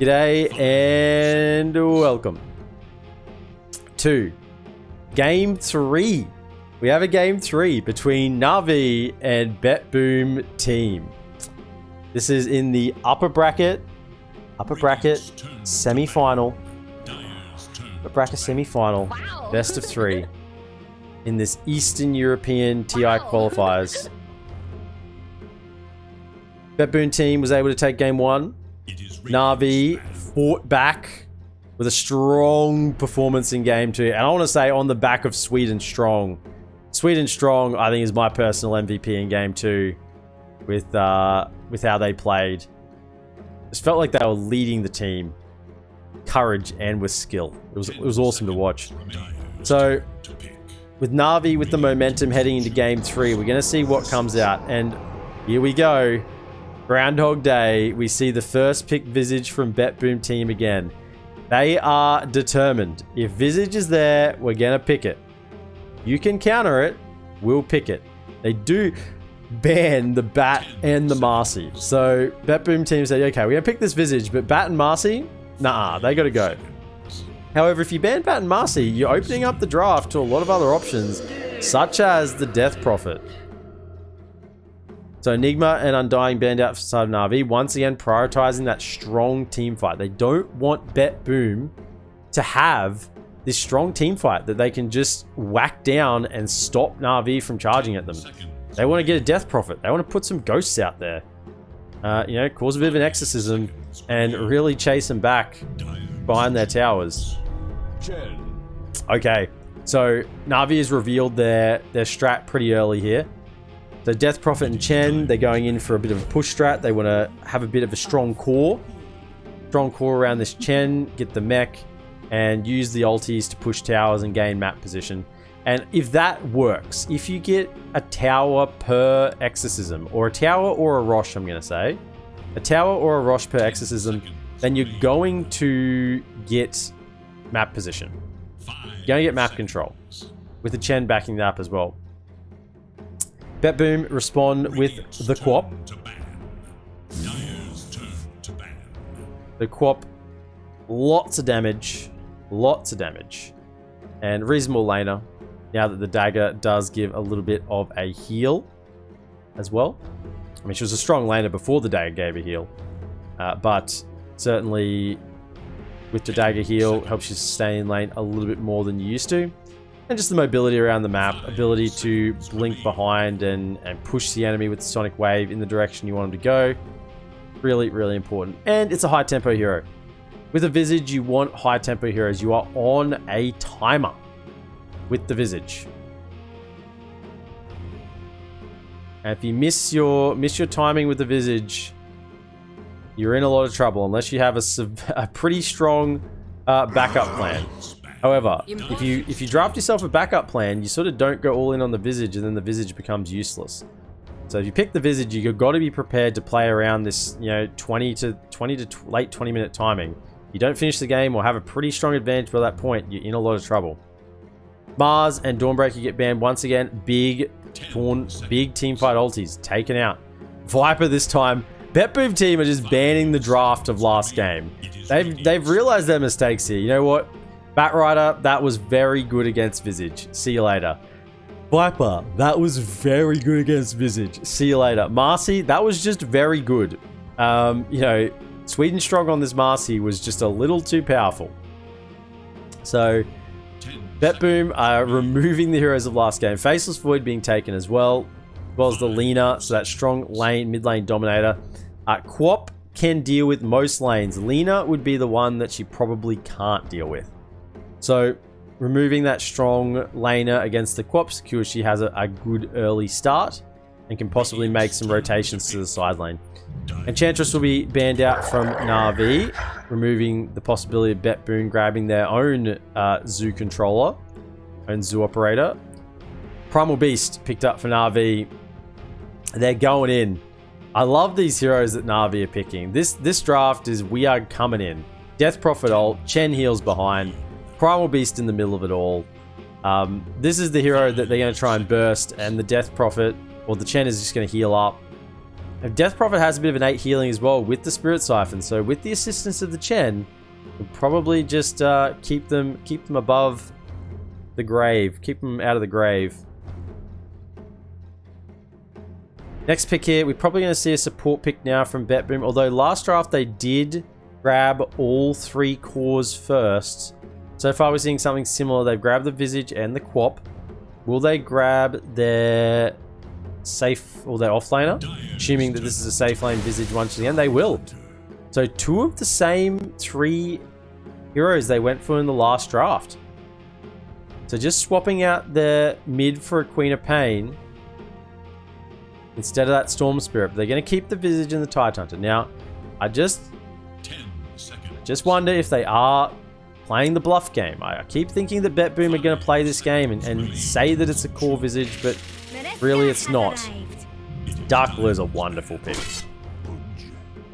G'day and welcome to Game 3. We have a Game 3 between Navi and BetBoom team. This is in the upper bracket semi-final. Upper bracket semi-final. Wow. Best of 3 in this Eastern European TI qualifiers. BetBoom team was able to take game 1. Navi fought back with a strong performance in game 2. And I want to say on the back of Sweden Strong. Sweden Strong, I think, is my personal MVP in game 2 with how they played. It felt like they were leading the team. Courage and with skill. It was awesome to watch. So, with Navi with the momentum heading into game 3, we're going to see what comes out. And here we go. Groundhog Day, we see the first pick Visage from BetBoom team again. They are determined. If Visage is there, we're going to pick it. You can counter it, we'll pick it. They do ban the Bat and the Marcy. So BetBoom team said, okay, we're going to pick this Visage, but Bat and Marcy, nah, they got to go. However, if you ban Bat and Marcy, you're opening up the draft to a lot of other options, such as the Death Prophet. So Enigma and Undying banned out for side of Navi, once again prioritizing that strong team fight. They don't want BetBoom to have this strong team fight that they can just whack down and stop Navi from charging at them. They want to get a Death Prophet. They want to put some ghosts out there. Cause a bit of an exorcism and really chase them back behind their towers. Okay, so Navi has revealed their strat pretty early here. So Death Prophet and Chen, they're going in for a bit of a push strat. They want to have a bit of a strong core. Strong core around this Chen, get the mech, and use the ultis to push towers and gain map position. And if that works, if you get a tower per exorcism, or a tower or a Rosh, I'm going to say, a tower or a Rosh per exorcism, then you're going to get map position. You're going to get map control, with the Chen backing that up as well. BetBoom respond with the Quap. The Quap, lots of damage, and reasonable laner. Now that the dagger does give a little bit of a heal as well. I mean, she was a strong laner before the dagger gave a heal, but certainly with the dagger heal helps you stay in lane a little bit more than you used to. And just the mobility around the map, ability to blink behind and push the enemy with the Sonic Wave in the direction you want them to go. Really, really important. And it's a high tempo hero. With a Visage, you want high tempo heroes. You are on a timer with the Visage. And if you miss your timing with the Visage, you're in a lot of trouble unless you have a pretty strong backup plan. However, if you draft yourself a backup plan, you sort of don't go all in on the Visage, and then the Visage becomes useless. So if you pick the Visage, you've got to be prepared to play around this, 20 to late 20-minute timing. You don't finish the game or have a pretty strong advantage by that point, you're in a lot of trouble. Mars and Dawnbreaker get banned once again. Big teamfight ultis taken out. Viper this time. BetBoom team are just banning the draft of last game. They've realized their mistakes here. You know what? Batrider, that was very good against Visage. See you later. Viper, that was very good against Visage. See you later. Marcy, that was just very good. Sweden Strong on this Marcy was just a little too powerful. So, BetBoom are removing the heroes of last game. Faceless Void being taken as well as the Lina, so that strong mid lane dominator. Quap can deal with most lanes. Lina would be the one that she probably can't deal with. So, removing that strong laner against the Quap secures she has a good early start and can possibly make some rotations to the side lane. Enchantress will be banned out from Navi, removing the possibility of BetBoom grabbing their own Zoo controller, own Zoo operator. Primal Beast picked up for Navi. They're going in. I love these heroes that Navi are picking. This draft is we are coming in. Death Prophet ult, Chen heals behind. Primal Beast in the middle of it all. This is the hero that they're going to try and burst, and the Death Prophet, or the Chen, is just going to heal up. Death Prophet has a bit of an 8 healing as well with the Spirit Siphon, so with the assistance of the Chen, we'll probably just keep them above the grave, keep them out of the grave. Next pick here, we're probably going to see a support pick now from BetBoom, although last draft they did grab all 3 cores first. So far we're seeing something similar. They've grabbed the Visage and the Quap. Will they grab their safe or their offlaner? Assuming that this is a safe lane Visage once again, they will. So 2 of the same 3 heroes they went for in the last draft. So just swapping out their mid for a Queen of Pain instead of that Storm Spirit. But they're going to keep the Visage and the Tidehunter. Now, I just wonder if they are playing the bluff game. I keep thinking that BetBoom are going to play this game and say that it's a core Visage, but really it's not. Dark Blue is a wonderful pick.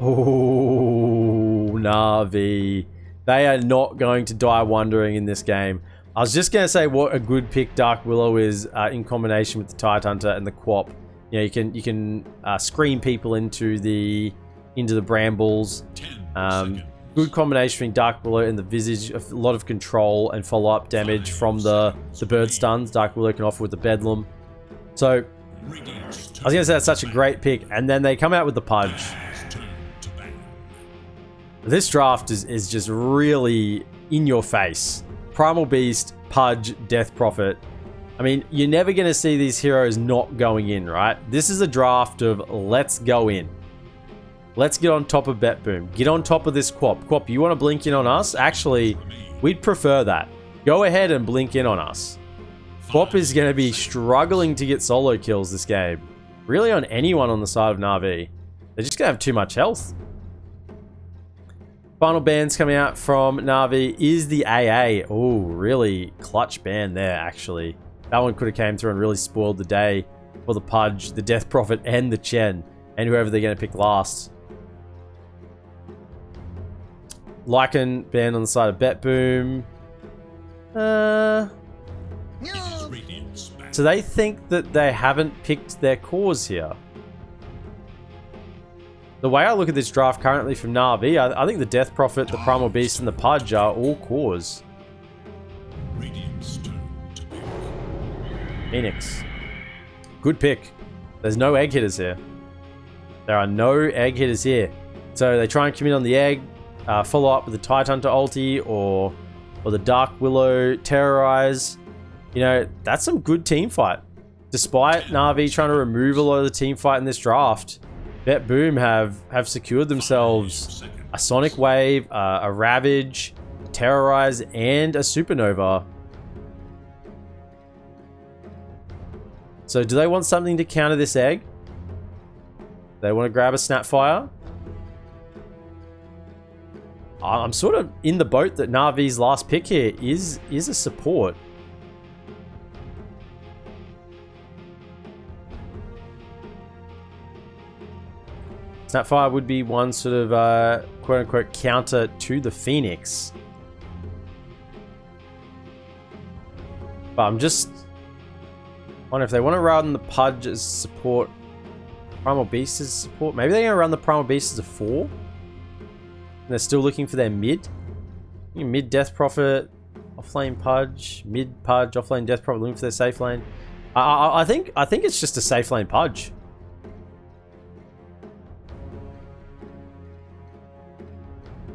Oh, Navi. They are not going to die wondering in this game. I was just going to say what a good pick Dark Willow is in combination with the Tidehunter and the Quap. You know, you can screen people into the brambles. Good combination between Dark Willow and the Visage. A lot of control and follow-up damage from the bird stuns Dark Willow can offer with the Bedlam. So, I was going to say that's such a great pick. And then they come out with the Pudge. This draft is just really in your face. Primal Beast, Pudge, Death Prophet. I mean, you're never going to see these heroes not going in, right? This is a draft of let's go in. Let's get on top of BetBoom. Get on top of this Quap. Quap, you want to blink in on us? Actually, we'd prefer that. Go ahead and blink in on us. Quap is going to be struggling to get solo kills this game. Really on anyone on the side of Navi. They're just going to have too much health. Final bands coming out from Navi is the AA. Oh, really clutch band there, actually. That one could have came through and really spoiled the day for the Pudge, the Death Prophet, and the Chen, and whoever they're going to pick last. Lycan band on the side of BetBoom. So they think that they haven't picked their cores here. The way I look at this draft currently from Navi, I think the Death Prophet, the Primal Beast, and the Pudge are all cores. Phoenix. Good pick. There's no egg hitters here. There are no egg hitters here. So they try and commit on the egg, follow up with the Tidehunter ulti or the Dark Willow Terrorize. You know, that's some good team fight. Despite Navi trying to remove a lot of the team fight in this draft, BetBoom have secured themselves a Sonic Wave, a Ravage, a Terrorize, and a Supernova. So do they want something to counter this egg? They want to grab a Snapfire? I'm sort of in the boat that Navi's last pick here is a support. Snapfire would be one sort of quote-unquote counter to the Phoenix. But I'm just wondering if they want to run the Pudge as support, Primal Beast as support. Maybe they're going to run the Primal Beast as a 4. And they're still looking for their mid. Mid Death Prophet, offlane Pudge, mid Pudge, offlane Death Prophet, looking for their safe lane. I think it's just a safe lane Pudge.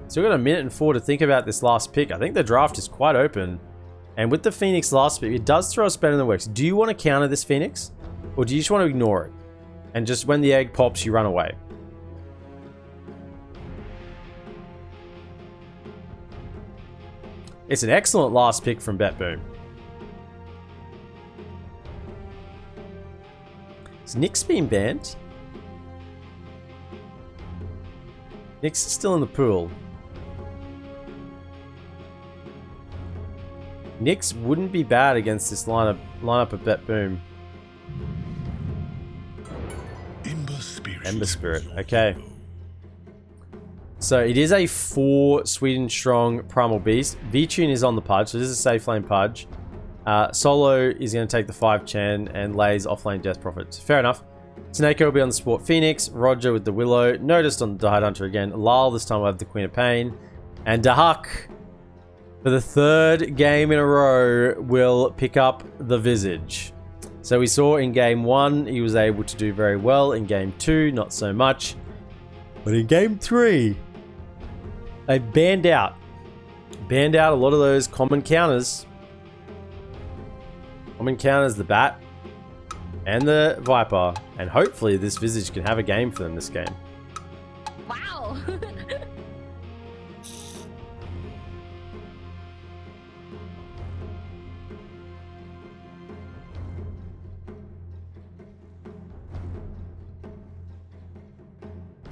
Still got a minute and 4 to think about this last pick. I think the draft is quite open. And with the Phoenix last pick, it does throw a spanner in the works. Do you want to counter this Phoenix? Or do you just want to ignore it? And just when the egg pops, you run away? It's an excellent last pick from BetBoom. Is Nyx being banned? Nyx is still in the pool. Nyx wouldn't be bad against this lineup of BetBoom. Ember Spirit. Okay. So it is a 4 Sweden strong Primal Beast. V-Tune is on the Pudge, so this is a safe lane Pudge. Solo is going to take the 5 Chen and lays offlane Death Prophet. Fair enough. Snake will be on the Sport Phoenix. Roger with the Willow. Noticed on the Tidehunter again. Lyle, this time we'll have the Queen of Pain. And Dahak, for the third game in a row, will pick up the Visage. So we saw in game 1, he was able to do very well. In game 2, not so much. But in game 3, they banned out a lot of those common counters. Common counters, the Bat and the Viper. And hopefully this Visage can have a game for them this game. Wow.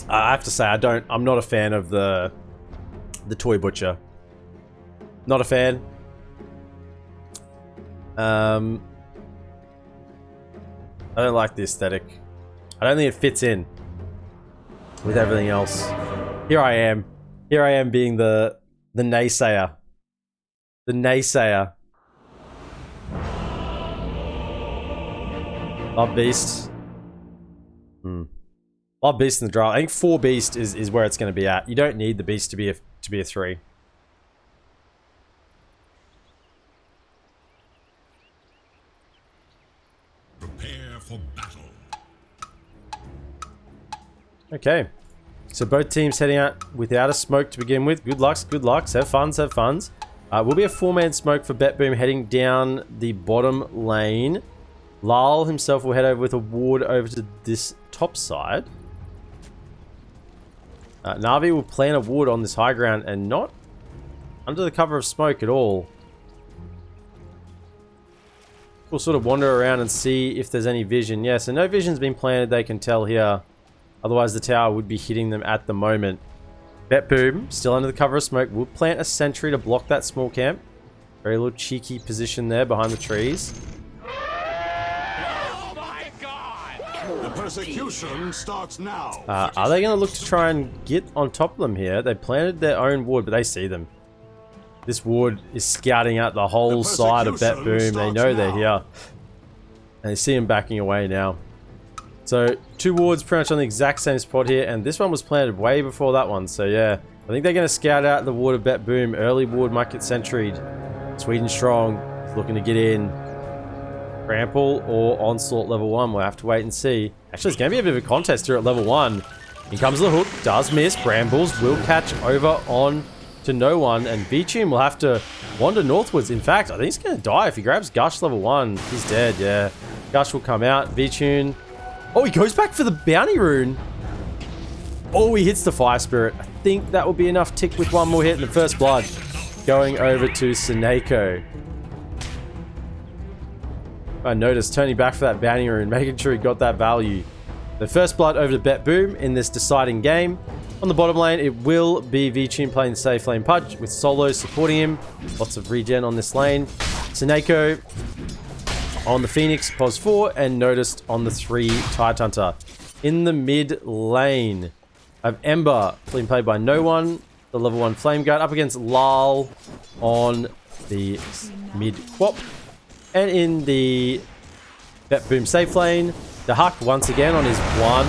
I have to say, I'm not a fan of the Toy Butcher. Not a fan. I don't like the aesthetic. I don't think it fits in with everything else. Here I am being the naysayer. The naysayer. Love Beast. Love Beast in the draft. I think 4 Beast is where it's going to be at. You don't need the Beast to be a 3. Prepare for battle. Okay. So both teams heading out without a smoke to begin with. Good lucks, good lucks. Have funs, have funs. Will be a 4-man smoke for BetBoom heading down the bottom lane. Lyle himself will head over with a ward over to this top side. Navi will plant a ward on this high ground and not under the cover of smoke at all. We'll sort of wander around and see if there's any vision. Yeah, so no vision's been planted, they can tell here. Otherwise the tower would be hitting them at the moment. BetBoom, still under the cover of smoke, will plant a sentry to block that small camp. Very little cheeky position there behind the trees. The persecution starts now. Are they going to look to try and get on top of them here? They planted their own ward, but they see them. This ward is scouting out the whole side of BetBoom. They know they're here. And they see him backing away now. So 2 wards pretty much on the exact same spot here. And this one was planted way before that one. So yeah, I think they're going to scout out the ward of BetBoom. Early ward might get sentried. Sweden Strong is looking to get in. Trample or Onslaught level 1. We'll have to wait and see. Actually, it's going to be a bit of a contest here at level 1. Here comes the hook. Does miss. Brambles will catch over on to no one. And Vichim will have to wander northwards. In fact, I think he's going to die if he grabs Gush level 1. He's dead, yeah. Gush will come out. Vichun. Oh, he goes back for the bounty rune. Oh, he hits the Fire Spirit. I think that will be enough tick with one more hit in the first blood. Going over to Seneko. I noticed turning back for that bounty rune, making sure he got that value. The first blood over to BetBoom in this deciding game. On the bottom lane, it will be Vichun playing the safe lane Pudge with Solo supporting him. Lots of regen on this lane. Seneko on the Phoenix, pos 4, and noticed on the 3 Tidehunter. In the mid lane, I have Ember being played by no one. The level 1 Flame Guard up against Lal on the mid Quap. And in the BetBoom safe lane, the Huck once again on his 1.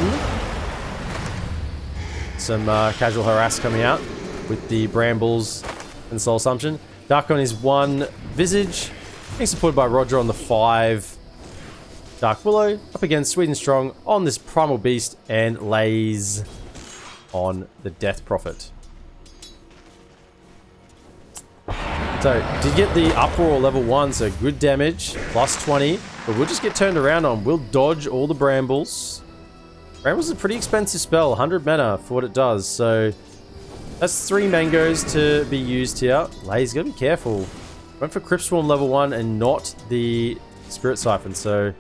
Some casual harass coming out with the Brambles and Soul Assumption. Duck on his 1 Visage, being supported by Roger on the 5. Dark Willow up against Sweden Strong on this Primal Beast and Lays on the Death Prophet. So, did get the Uproar level 1, so good damage, plus 20. But we'll just get turned around on. We'll dodge all the Brambles. Brambles is a pretty expensive spell, 100 mana for what it does. So, that's 3 mangoes to be used here. Lay's gotta be careful. Went for Crypt Swarm level 1 and not the Spirit Siphon, so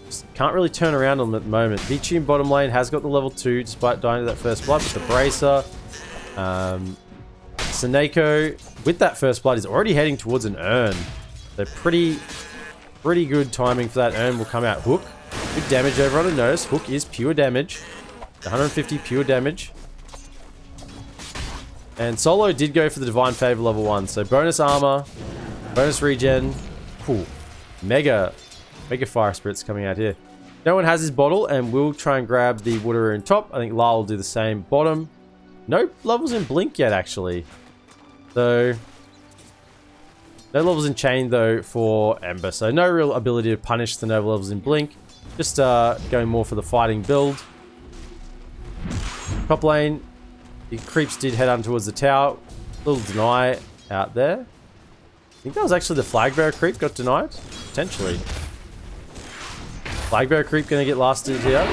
just can't really turn around on them at the moment. Vichun bottom lane has got the level 2 despite dying to that first blood with the Bracer. Seneko, with that first blood, is already heading towards an urn. So pretty good timing for that urn will come out. Hook, good damage over on a nose. Hook is pure damage. 150 pure damage. And Solo did go for the Divine Favor level 1. So bonus armor, bonus regen. Cool. Mega Fire Spirits coming out here. No one has his bottle, and we'll try and grab the water in top. I think Lyle will do the same bottom. No levels in Blink yet, actually. So, no levels in Chain, though, for Ember. So, no real ability to punish the no levels in Blink. Just going more for the fighting build. Top lane, the creeps did head on towards the tower. Little deny out there. I think that was actually the flag bearer creep got denied. Potentially. Flag bearer creep going to get lasted here.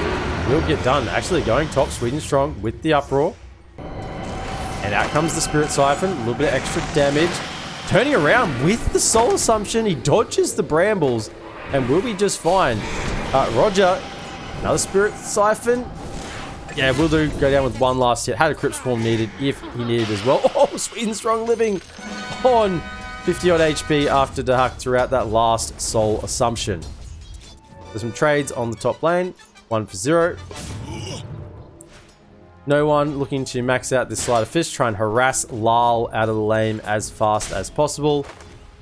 Will get done. Actually going top, Sweden strong with the uproar. And out comes the Spirit Siphon. A little bit of extra damage. Turning around with the Soul Assumption. He dodges the brambles and will be just fine. Roger, another Spirit Siphon. Yeah, will do. Go down with one last hit. Had a Crypt Swarm needed if he needed as well. Oh, Sweden strong living on 50 odd HP after Dahak threw out that last Soul Assumption. There's some trades on the top lane. 1 for 0. No one looking to max out this Sleight of Fist. Try and harass Lal out of the lane as fast as possible.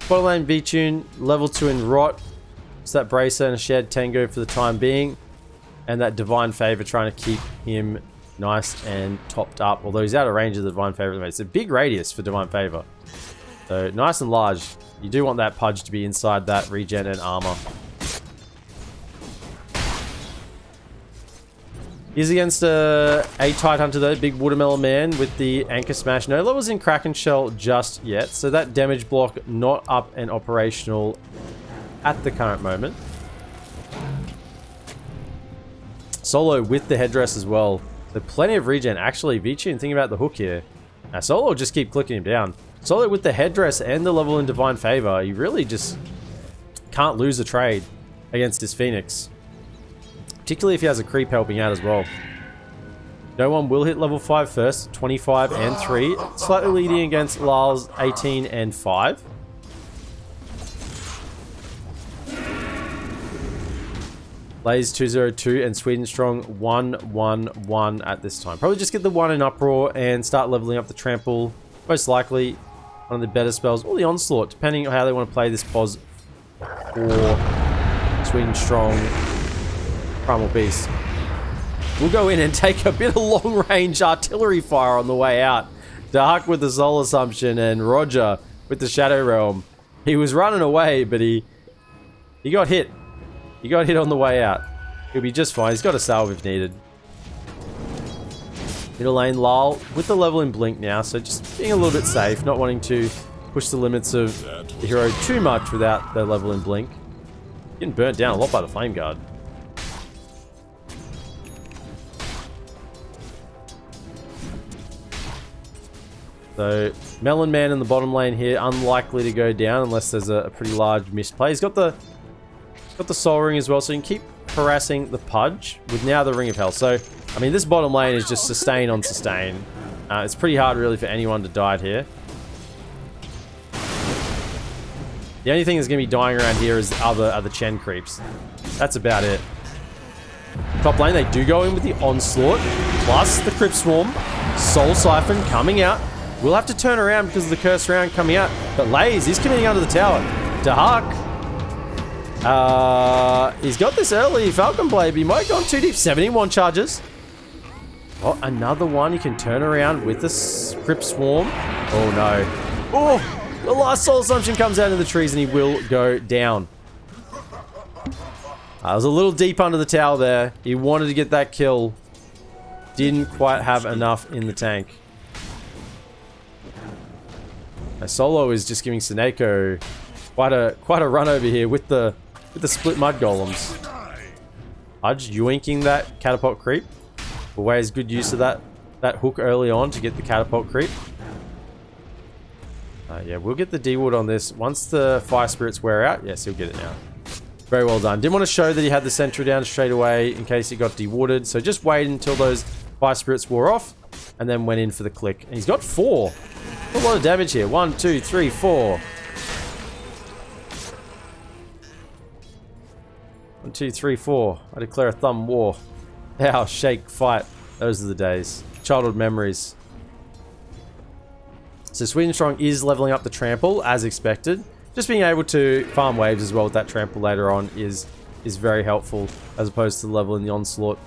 Bottom lane V-Tune. Level 2 in Rot. It's that Bracer and a Shared Tango for the time being. And that Divine Favor trying to keep him nice and topped up. Although he's out of range of the Divine Favor. It's a big radius for Divine Favor. So nice and large. You do want that Pudge to be inside that regen and armor. He's against a Tide Hunter though, big Watermelon Man with the Anchor Smash. No levels in Kraken Shell just yet, so that damage block not up and operational at the current moment. Solo with the headdress as well, so plenty of regen. Actually, V-Tune thinking about the hook here. Now Solo will just keep clicking him down. Solo with the headdress and the level in Divine Favor, he really just can't lose a trade against this Phoenix. Particularly if he has a creep helping out as well. No one will hit level 5 first. 25 and 3. Slightly leading against Lyle's 18 and 5. Lays 202 and Sweden Strong 111 at this time. Probably just get the 1 in Uproar and start leveling up the Trample. Most likely one of the better spells. Or the Onslaught, depending on how they want to play this pos for Sweden Strong. Primal Beast. We'll go in and take a bit of long-range artillery fire on the way out. Dark with the Soul Assumption and Roger with the Shadow Realm. He was running away, but he got hit. He got hit on the way out. He'll be just fine. He's got a salve if needed. Middle lane, Lal with the level in Blink now, so just being a little bit safe, not wanting to push the limits of the hero too much without the level in Blink. Getting burnt down a lot by the Flame Guard. So, Melon Man in the bottom lane here, unlikely to go down unless there's a pretty large misplay. He's got the Soul Ring as well, so you can keep harassing the Pudge with now the Ring of Hell. So, I mean, this bottom lane is just sustain on sustain. It's pretty hard really for anyone to die here. The only thing that's going to be dying around here is other Chen creeps. That's about it. Top lane, they do go in with the Onslaught, plus the Crypt Swarm, Soul Siphon coming out. We'll have to turn around because of the Curse Round coming out. But Laze is committing under the tower. Dahak. He's got this early Falcon Blade, but he might go on too deep. 71 charges. Oh, another one. He can turn around with the Crypt Swarm. Oh, no. Oh, the last Soul Assumption comes out of the trees and he will go down. I was a little deep under the tower there. He wanted to get that kill. Didn't quite have enough in the tank. Solo is just giving Seneko quite a run over here with the split mud golems. Pudge yoinking that catapult creep. Always good use of that hook early on to get the catapult creep. Yeah, we'll get the D-Wood on this. Once the Fire Spirits wear out, yes, he'll get it now. Very well done. Didn't want to show that he had the Sentry down straight away in case he got de-wooded. So just wait until those Fire Spirits wore off and then went in for the click. And he's got 4. A lot of damage here. 1, 2, 3, 4. 1, 2, 3, 4. I declare a thumb war. Ow, shake, fight. Those are the days. Childhood memories. So Sweden Strong is leveling up the Trample as expected. Just being able to farm waves as well with that Trample later on is is very helpful as opposed to the level in the onslaught.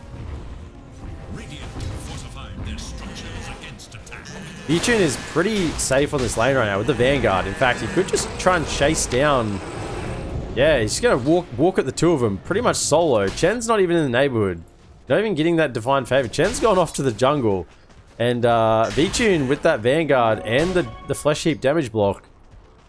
Vichun is pretty safe on this lane right now with the Vanguard. In fact, he could just try and chase down. Yeah, he's just going to walk at the two of them pretty much solo. Chen's not even in the neighborhood. Not even getting that Divine Favor. Chen's gone off to the jungle. And Vichun with that Vanguard and the Flesh Heap damage block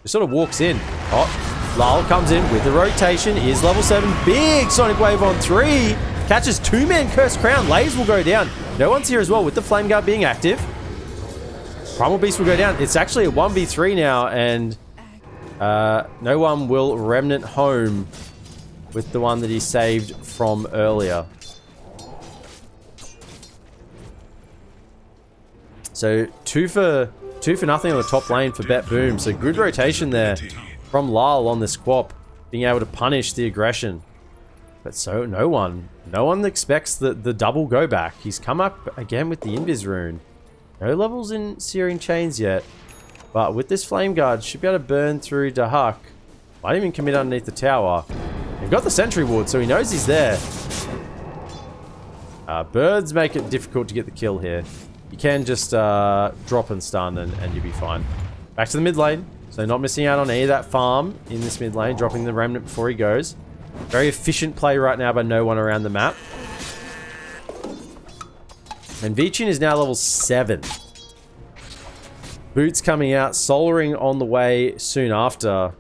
just sort of walks in. Oh, Lal comes in with the rotation. Is level 7. Big Sonic Wave on 3. Catches 2-man Cursed Crown. Lays will go down. No one's here as well with the Flame Guard being active. Primal Beast will go down. It's actually a 1v3 now, and no one will Remnant home with the one that he saved from earlier. So 2 for nothing on the top lane for BetBoom. So good rotation there from Lal on this Quap, being able to punish the aggression. But so no one expects the double go back. He's come up again with the Invis rune. No levels in Searing Chains yet, but with this Flame Guard, should be able to burn through Dahak. Might even commit underneath the tower. They've got the Sentry Ward, so he knows he's there. Birds make it difficult to get the kill here. You can just drop and stun and you'll be fine. Back to the mid lane, so not missing out on any of that farm in this mid lane, dropping the Remnant before he goes. Very efficient play right now by no one around the map. And Vichun is now level 7. Boots coming out, Solaring on the way soon after.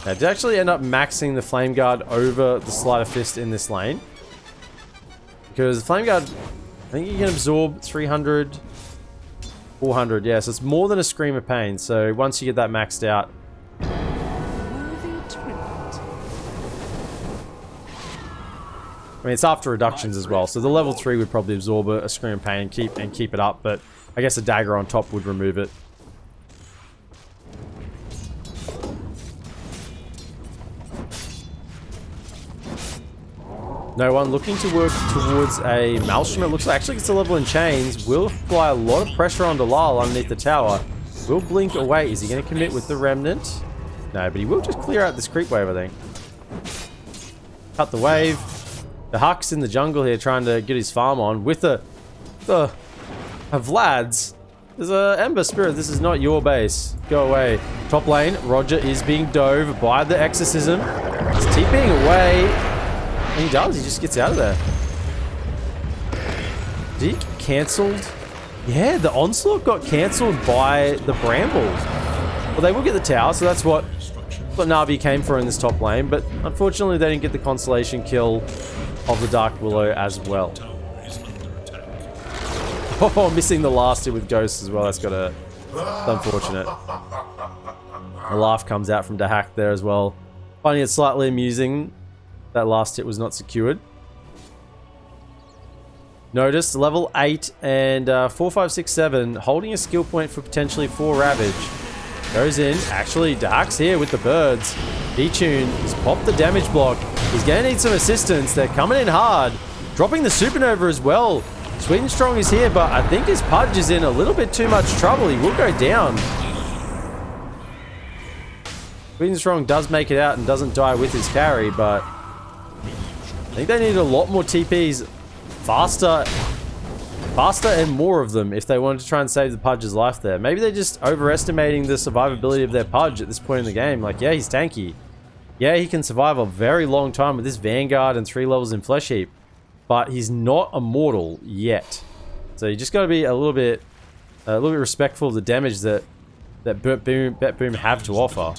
Now, did actually end up maxing the Flame Guard over the Sleight of Fist in this lane. Because the Flame Guard, I think you can absorb 300, 400, yeah, so it's more than a Scream of Pain. So once you get that maxed out, I mean, it's after reductions as well, so the level 3 would probably absorb a Scream of Pain and keep it up, but I guess a dagger on top would remove it. No one looking to work towards a Maelstrom. It looks like actually it's a level in chains. Will apply a lot of pressure on Dalal underneath the tower. Will blink away. Is he going to commit with the Remnant? No, but he will just clear out this creep wave, I think. Cut the wave. The Huck's in the jungle here trying to get his farm on with the Vlad's. There's a Ember Spirit. This is not your base. Go away. Top lane, Roger is being dove by the Exorcism. He's TPing away. And he does. He just gets out of there. Did he get cancelled? Yeah, the Onslaught got cancelled by the Brambles. Well, they will get the tower, so that's what Navi came for in this top lane. But unfortunately, they didn't get the consolation kill of the Dark Willow as well. Oh, missing the last hit with Ghosts as well. That's got a... It's unfortunate. A laugh comes out from Dahak there as well. Finding it slightly amusing that last hit was not secured. Notice level 8 and 4, 5, 6, 7 holding a skill point for potentially 4 Ravage. Goes in. Actually, Dahak's here with the birds. Vichun has popped the damage block. He's going to need some assistance. They're coming in hard. Dropping the Supernova as well. Sweden Strong is here, but I think his Pudge is in a little bit too much trouble. He will go down. Sweden Strong does make it out and doesn't die with his carry, but I think they need a lot more TPs faster and more of them if they wanted to try and save the Pudge's life there. Maybe they're just overestimating the survivability of their Pudge at this point in the game. Like, yeah, he's tanky. Yeah, he can survive a very long time with this Vanguard and 3 levels in Flesh Heap, but he's not immortal yet. So you just got to be a little bit respectful of the damage that BetBoom have to offer.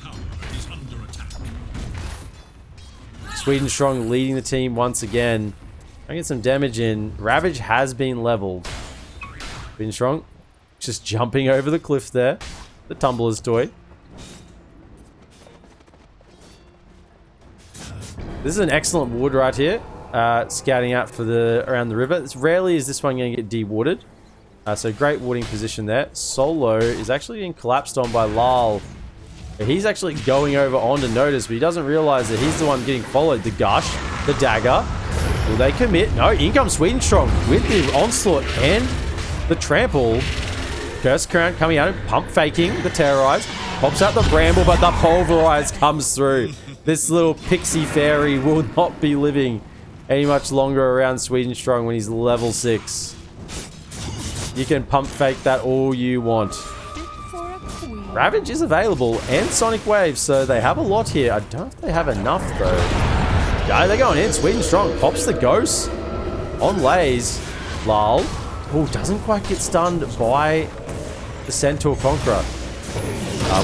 Sweden Strong leading the team once again. I get some damage in. Ravage has been leveled. Sweden Strong just jumping over the cliff there. The Tumbler's toy. This is an excellent ward right here. Scouting out for around the river. It's rarely is this one going to get de-warded. So great warding position there. Solo is actually being collapsed on by Lal. He's actually going over onto Notice, but he doesn't realize that he's the one getting followed. The Gush, the Dagger. Will they commit? No, in comes Sweden Strong with the Onslaught and the Trample. Curse Crown coming out, pump faking the Terrorize. Pops out the Bramble, but the Pulverize comes through. This little pixie fairy will not be living any much longer around Sweden Strong when he's level 6. You can pump fake that all you want. Ravage is available and Sonic Wave, so they have a lot here. I don't know if they have enough though. Yeah, they're going in. Sweden Strong pops the Ghost on Lays. Lal. Oh, doesn't quite get stunned by the Centaur Conqueror.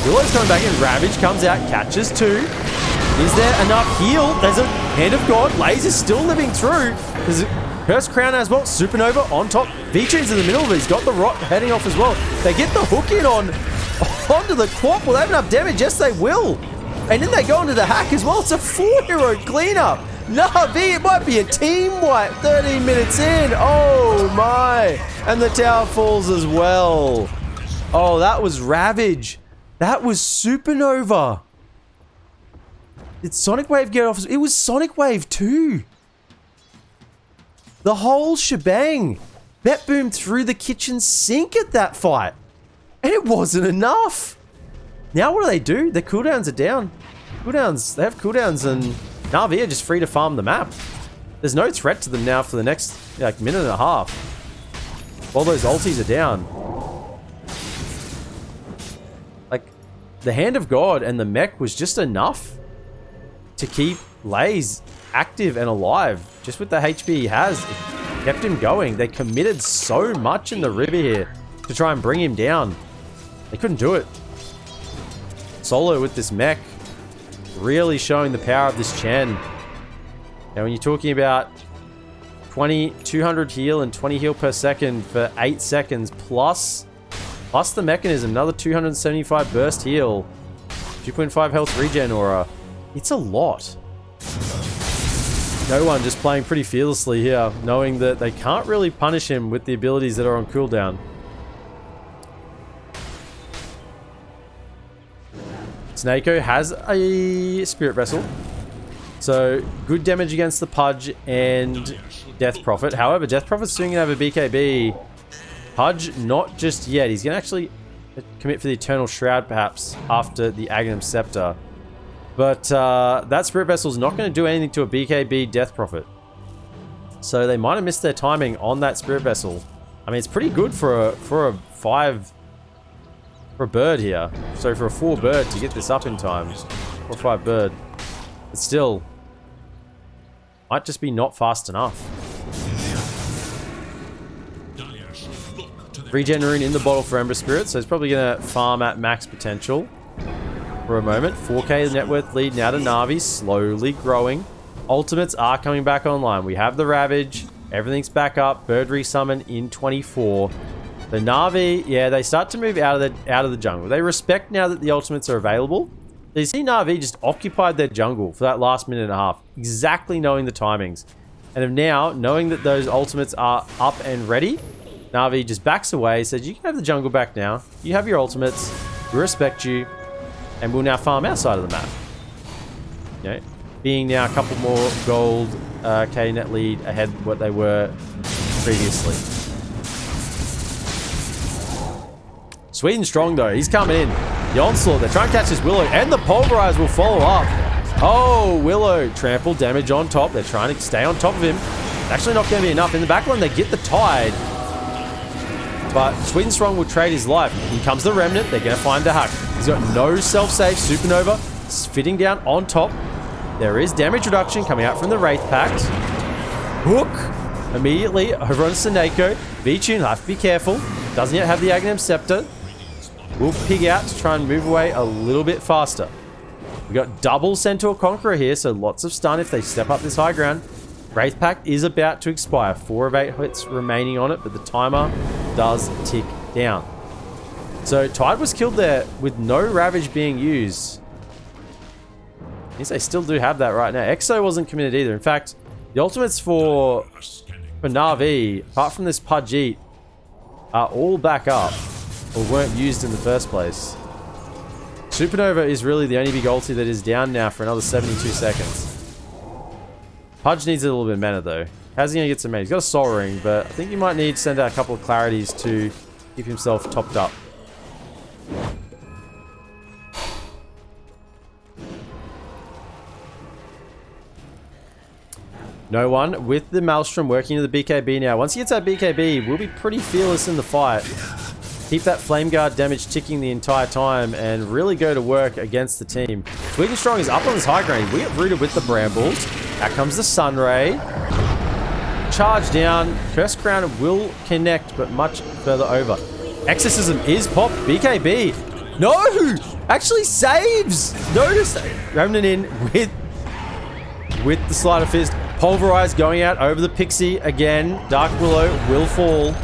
Willow's coming back in. Ravage comes out, catches 2. Is there enough heal? There's a Hand of God. Lays is still living through. There's a Curse Crown as well. Supernova on top. V-Tune's in the middle, but he's got the Rot heading off as well. They get the hook in onto the Quap. Will they have enough damage? Yes, they will. And then they go into the hack as well. It's a 4-hero cleanup. Navi, it might be a team wipe. 13 minutes in. Oh my. And the tower falls as well. Oh, that was Ravage. That was Supernova. Did Sonic Wave get off? It was Sonic Wave too. The whole shebang. BetBoom threw the kitchen sink at that fight. And it wasn't enough. Now what do? Their cooldowns are down. They have cooldowns, and Navi are just free to farm the map. There's no threat to them now for the next like minute and a half. While those ultis are down. Like, the Hand of God and the mech was just enough to keep Lays active and alive. Just with the HP he has, it kept him going. They committed so much in the river here to try and bring him down. They couldn't do it. Solo with this mech, really showing the power of this Chen. Now when you're talking about 200 heal and 20 heal per second for 8 seconds, plus the mechanism, another 275 burst heal, 2.5 health regen aura, it's a lot. No one just playing pretty fearlessly here, knowing that they can't really punish him with the abilities that are on cooldown. Snako has a Spirit Vessel, so good damage against the Pudge and Death Prophet. However, Death Prophet's soon going to have a BKB. Pudge, not just yet. He's going to actually commit for the Eternal Shroud, perhaps, after the Agnum Scepter. But that Spirit Vessel is not going to do anything to a BKB Death Prophet. So they might have missed their timing on that Spirit Vessel. I mean, it's pretty good for a bird here. So for a 4 bird to get this up in time. 4 or 5 bird. But still, might just be not fast enough. Regen Rune in the bottle for Ember Spirit, so it's probably going to farm at max potential for a moment. 4k net worth lead now to Navi, slowly growing. Ultimates are coming back online. We have the Ravage, everything's back up. Bird resummon in 24. The Navi, yeah, they start to move out of the jungle. They respect now that the ultimates are available. So you see Navi just occupied their jungle for that last minute and a half, exactly knowing the timings. And of now, knowing that those ultimates are up and ready, Navi just backs away, says, you can have the jungle back now. You have your ultimates. We respect you. And we'll now farm our side of the map. Okay. Being now a couple more gold K net lead ahead of what they were previously. Sweden Strong though, he's coming in. The onslaught, they're trying to catch this Willow, and the Pulverize will follow up. Oh, Willow, trample damage on top. They're trying to stay on top of him. Actually not going to be enough. In the back line, they get the Tide. But Sweden Strong will trade his life. Here comes the Remnant. They're going to find the hack. He's got no self-save. Supernova fitting down on top. There is damage reduction coming out from the Wraith Pact. Hook immediately over on Seneko. V-Tune, have to be careful. Doesn't yet have the Agnum Scepter. We'll pig out to try and move away a little bit faster. We got double Centaur Conqueror here, so lots of stun if they step up this high ground. Wraith Pact is about to expire. 4 of 8 hits remaining on it, but the timer does tick down. So Tide was killed there with no Ravage being used. Yes, they still do have that right now. Exo wasn't committed either. In fact, the ultimates for Navi, apart from this Pudgeet, are all back up or weren't used in the first place. Supernova is really the only big ulti that is down now for another 72 seconds. Pudge needs a little bit of mana though. How's he going to get some mana? He's got a Soul Ring, but I think he might need to send out a couple of Clarities to keep himself topped up. No one with the Maelstrom working to the BKB now. Once he gets that BKB, we'll be pretty fearless in the fight. Keep that Flame Guard damage ticking the entire time and really go to work against the team. Sweden Strong is up on this high ground. We get rooted with the Brambles. Out comes the Sunray. Charge down. Curse Crown will connect, but much further over. Exorcism is popped. BKB. No! Actually saves! Notice Remnant in with the Sleight of Fist. Pulverize going out over the Pixie again. Dark Willow will fall.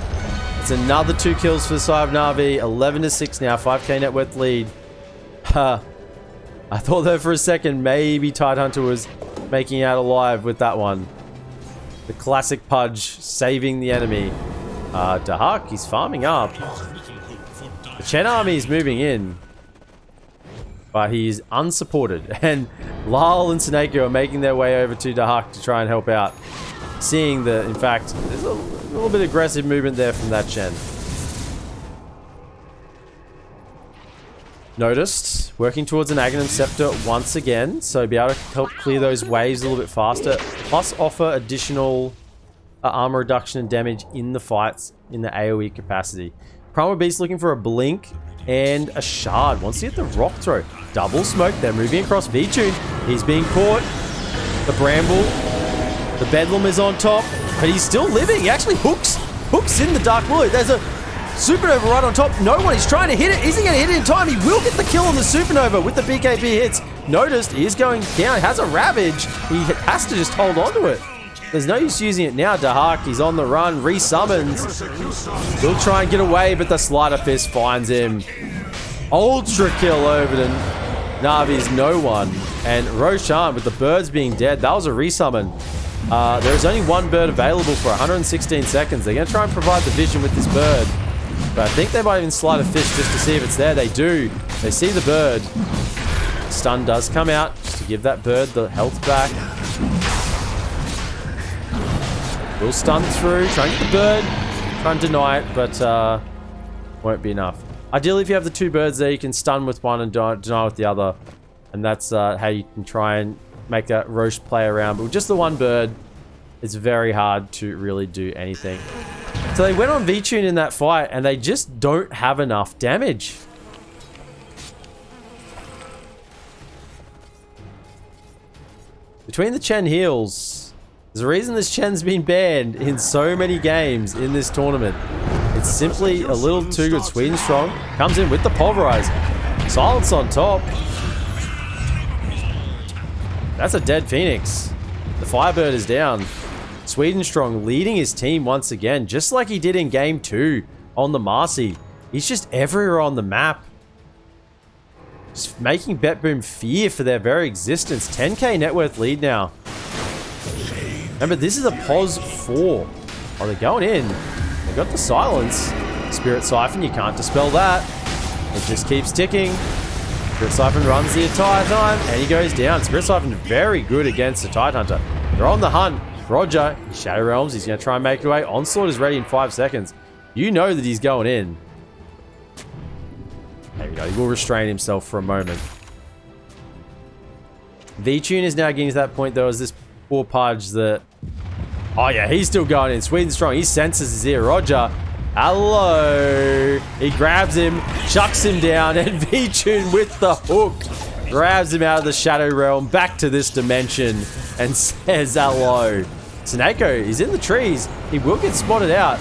It's another 2 kills for the side of Navi. 11-6 now. 5k net worth lead. I thought there for a second maybe Tidehunter was making out alive with that one. The classic Pudge saving the enemy. Dahak, he's farming up. The Chen army is moving in. But he's unsupported. And Lyle and Seneko are making their way over to Dahak to try and help out. Seeing that, in fact, there's a little bit of aggressive movement there from that Chen. Noticed. Working towards an Aghanim Scepter once again. So be able to help clear those waves a little bit faster. Plus offer additional armor reduction and damage in the fights in the AoE capacity. Primal Beast looking for a blink and a shard. Wants to get the rock throw. Double smoke. They're moving across V-Tune. He's being caught. The Bramble. The Bedlam is on top. But he's still living. He actually hooks in the Dark Willow. There's a Supernova right on top. No one. He's trying to hit it. Isn't going to hit it in time. He will get the kill on the Supernova with the BKB hits. Noticed. He is going down. Has a Ravage. He has to just hold on to it. There's no use using it now. Dahak, he's on the run. Resummons. He'll try and get away, but the Sleight of Fist finds him. Ultra kill over to Navi's no one. And Roshan, with the birds being dead, that was a resummon. There's only one bird available for 116 seconds. They're going to try and provide the vision with this bird. But I think they might even Sleight of Fist just to see if it's there. They do. They see the bird. Stun does come out just to give that bird the health back. Will stun through, try and get the bird, try and deny it, but won't be enough. Ideally, if you have the 2 birds there, you can stun with one and deny with the other. And that's how you can try and make that Roche play around. But with just the 1 bird, it's very hard to really do anything. So they went on V-Tune in that fight, and they just don't have enough damage. Between the Chen heals... There's a reason this Chen's been banned in so many games in this tournament. It's simply a little too good. Sweden Strong comes in with the Pulverize. Silence on top. That's a dead Phoenix. The Firebird is down. Sweden Strong leading his team once again, just like he did in game 2 on the Marcy. He's just everywhere on the map. Just making BetBoom fear for their very existence. 10k net worth lead now. Remember, this is a POS 4. Oh, they're going in. They got the silence. Spirit Siphon, you can't dispel that. It just keeps ticking. Spirit Siphon runs the entire time, and he goes down. Spirit Siphon very good against the Tidehunter. They're on the hunt. Roger, Shadow Realms, he's going to try and make it away. Onslaught is ready in 5 seconds. You know that he's going in. There we go. He will restrain himself for a moment. V-Tune is now getting to that point, though, as this poor Pudge that... Oh, yeah, he's still going in. Sweden Strong. He senses his ear. Roger. Hello. He grabs him, chucks him down, and V-Tune with the hook grabs him out of the Shadow Realm back to this dimension and says hello. Seneko, he's in the trees. He will get spotted out.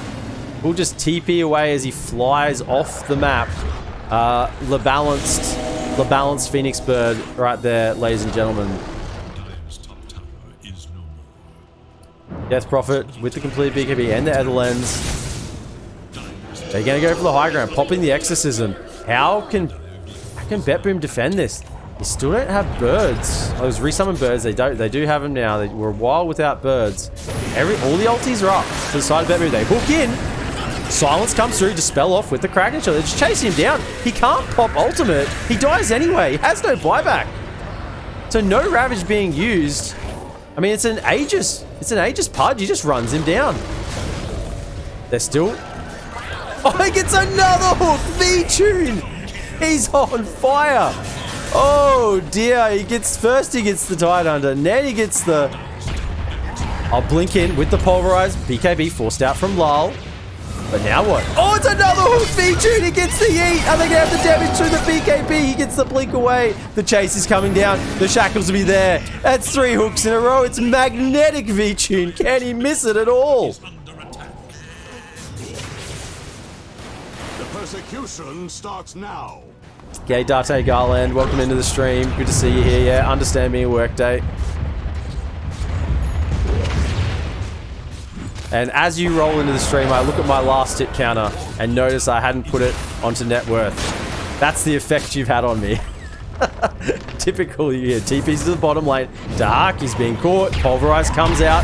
We'll just TP away as he flies off the map. The balanced Phoenix Bird right there, ladies and gentlemen. Death Prophet with the complete BKB and the Ether Lens. They're going to go for the high ground, popping the Exorcism. How can BetBoom defend this? They still don't have birds. Oh, those resummoned birds, they do have them now. They were a while without birds. All the ultis are up to the side of BetBoom. They hook in. Silence comes through, dispel off with the Kraken Shot. They're just chasing him down. He can't pop ultimate. He dies anyway. He has no buyback. So no Ravage being used. I mean, it's an Aegis Pudge. He just runs him down. They're still... Oh, he gets another hook. V-Tune. He's on fire. Oh, dear. He gets the Tidehunter. And then he gets the I'll blink in with the pulverized. BKB forced out from Lal. But now what? Oh, it's another hook V-Tune. He gets the yeet. Are they going to have the damage through the BKB? He gets the blink away. The chase is coming down. The shackles will be there. That's 3 hooks in a row. It's magnetic V-Tune. Can he miss it at all? The persecution starts now. Okay, Date Garland, welcome into the stream. Good to see you here. Yeah, understand being a work day. And as you roll into the stream, I look at my last hit counter and notice I hadn't put it onto net worth. That's the effect you've had on me. Typical, you hear TP's to the bottom lane. Dark, he's being caught. Pulverized comes out.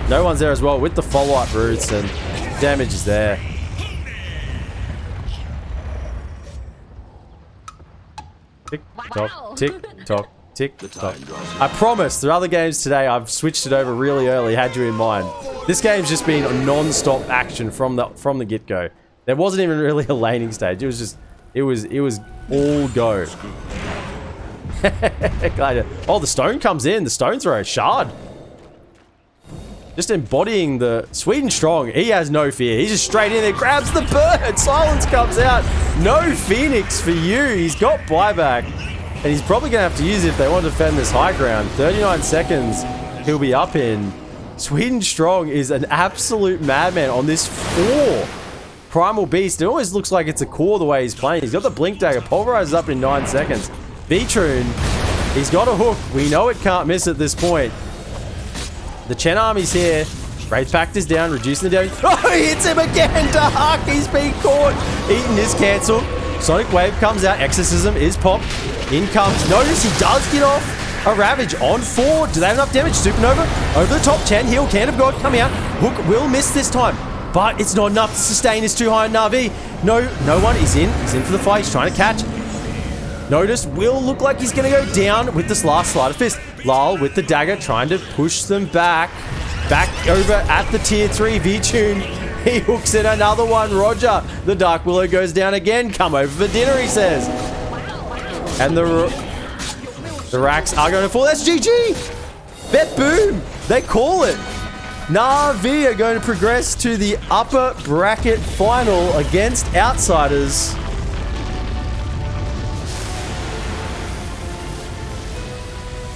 No one's there as well with the follow-up roots, and damage is there. Tick tock, tick tock, tick tock. I promise, the other games today, I've switched it over really early, had you in mind. This game's just been a non-stop action from the get-go. There wasn't even really a laning stage. It was just, it was all go. Oh, the stone comes in. The stone throw, shard. Just embodying the Sweden strong. He has no fear. He's just straight in there, grabs the bird. Silence comes out. No Phoenix for you. He's got buyback. And he's probably going to have to use it if they want to defend this high ground. 39 seconds he'll be up in. Sweden Strong is an absolute madman on this 4 Primal Beast. It always looks like it's a core the way he's playing. He's got the Blink Dagger. Pulverizes up in 9 seconds. V-Trune, he's got a hook. We know it can't miss at this point. The Chen army's here. Wraith Pact is down, reducing the damage. Oh, he hits him again. Dark, he's being caught. Eaton is cancelled. Sonic Wave comes out. Exorcism is popped. In comes. Notice he does get off. A Ravage on 4. Do they have enough damage? Supernova over the top 10. Heal, Can of God coming out. Hook will miss this time, but it's not enough to sustain. Is too high on Navi. No one is in. He's in for the fight. He's trying to catch. Notice will look like he's going to go down with this last Sleight of Fist. Lal with the dagger trying to push them back over at the tier 3 V-Tune. He hooks in another one. Roger. The Dark Willow goes down again. Come over for dinner, he says. And the racks are going to fall. That's GG. BetBoom. They call it. Navi are going to progress to the upper bracket final against Outsiders.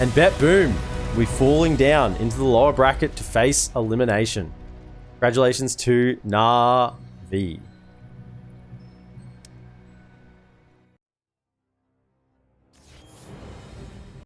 And BetBoom will be falling down into the lower bracket to face elimination. Congratulations to Navi.